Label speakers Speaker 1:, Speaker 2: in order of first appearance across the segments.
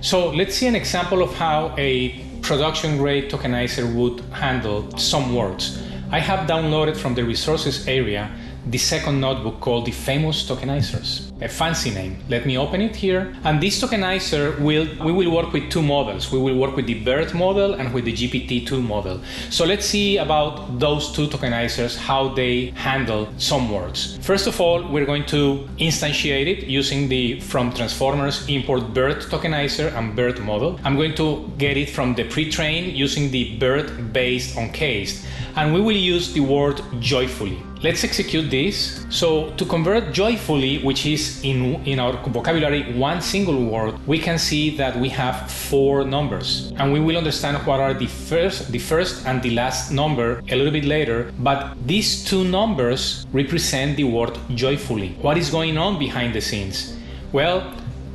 Speaker 1: So let's see an example of how a production-grade tokenizer would handle some words. I have downloaded from the resources area the second notebook called the FAMOUS TOKENIZERS, a fancy name. Let me open it here. And this tokenizer we will work with two models. We will work with the BERT model and with the GPT-2 model. So let's see about those two tokenizers, how they handle some words. First of all, we're going to instantiate it using the from transformers import BERT tokenizer and BERT model. I'm going to get it from the pre-train using the BERT based on case. And we will use the word joyfully. Let's execute this. So to convert joyfully, which is in our vocabulary one single word, we can see that we have four numbers. And we will understand what are the first and the last number a little bit later. But these two numbers represent the word joyfully. What is going on behind the scenes? Well,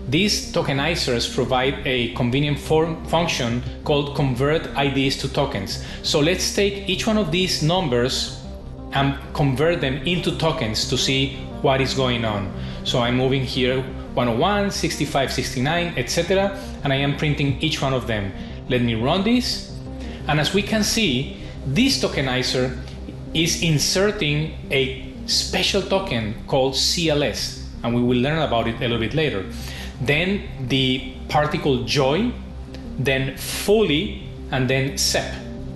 Speaker 1: these tokenizers provide a convenient function called convert IDs to tokens. So let's take each one of these numbers and convert them into tokens to see what is going on. So I'm moving here 101, 65, 69, etc. And I am printing each one of them. Let me run this. And as we can see, this tokenizer is inserting a special token called CLS. And we will learn about it a little bit later. Then the particle joy, then fully, and then SEP,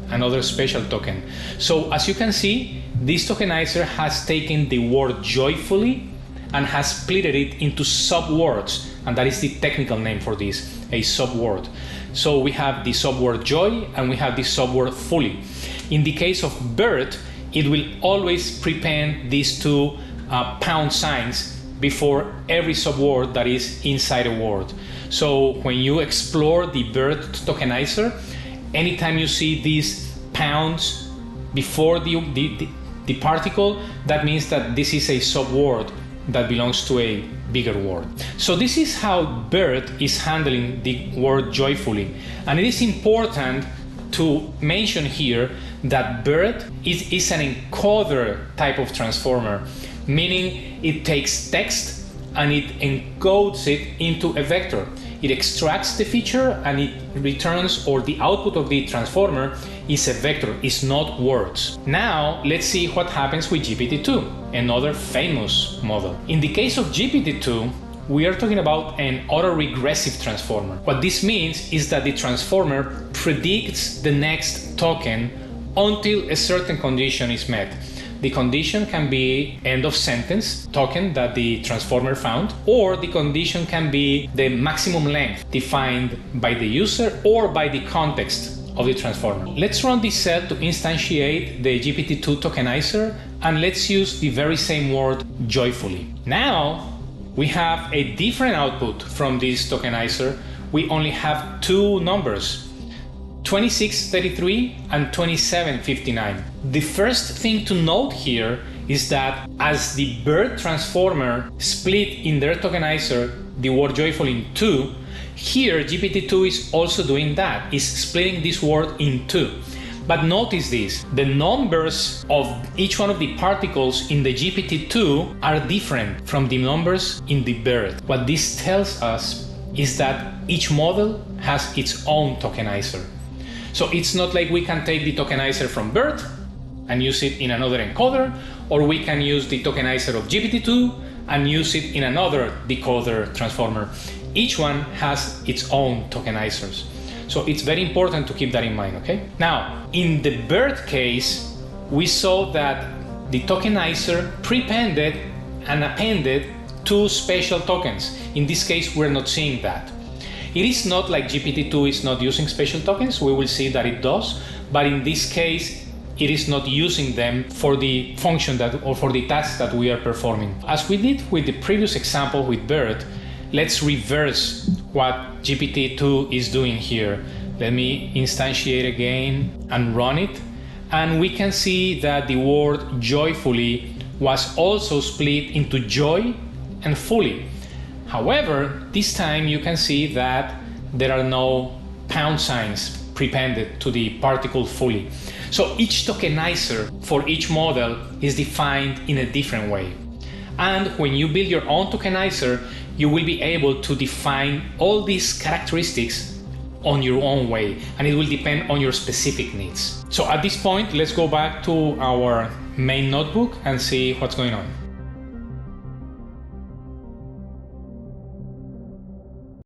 Speaker 1: another special token. So as you can see, this tokenizer has taken the word joyfully and has split it into subwords, and that is the technical name for this, a subword. So we have the subword joy and we have the subword fully. In the case of BERT, it will always prepend these two pound signs before every subword that is inside a word. So when you explore the BERT tokenizer, anytime you see these pounds before the particle, that means that this is a subword that belongs to a bigger word. So this is how BERT is handling the word joyfully. And it is important to mention here that BERT is an encoder type of transformer, meaning it takes text and it encodes it into a vector. It extracts the feature and it returns, or the output of the transformer is a vector, it's not words. Now let's see what happens with GPT-2, another famous model. In the case of GPT-2, we are talking about an autoregressive transformer. What this means is that the transformer predicts the next token until a certain condition is met. The condition can be end of sentence token that the transformer found, or the condition can be the maximum length defined by the user or by the context of the transformer. Let's run this cell to instantiate the GPT-2 tokenizer, and let's use the very same word joyfully. Now we have a different output from this tokenizer. We only have two numbers, 2633 and 2759. The first thing to note here is that as the BERT transformer split in their tokenizer the word joyful in two, here GPT-2 is also doing that, is splitting this word in two. But notice this, the numbers of each one of the particles in the GPT-2 are different from the numbers in the BERT. What this tells us is that each model has its own tokenizer. So it's not like we can take the tokenizer from BERT and use it in another encoder, or we can use the tokenizer of GPT-2 and use it in another decoder transformer. Each one has its own tokenizers. So it's very important to keep that in mind, okay? Now, in the BERT case, we saw that the tokenizer prepended and appended two special tokens. In this case, we're not seeing that. It is not like GPT-2 is not using special tokens. We will see that it does, but in this case, it is not using them for the function or for the task that we are performing. As we did with the previous example with BERT, let's reverse what GPT-2 is doing here. Let me instantiate again and run it. And we can see that the word joyfully was also split into joy and fully. However, this time you can see that there are no pound signs prepended to the particle fully. So each tokenizer for each model is defined in a different way. And when you build your own tokenizer, you will be able to define all these characteristics on your own way, and it will depend on your specific needs. So at this point, let's go back to our main notebook and see what's going on.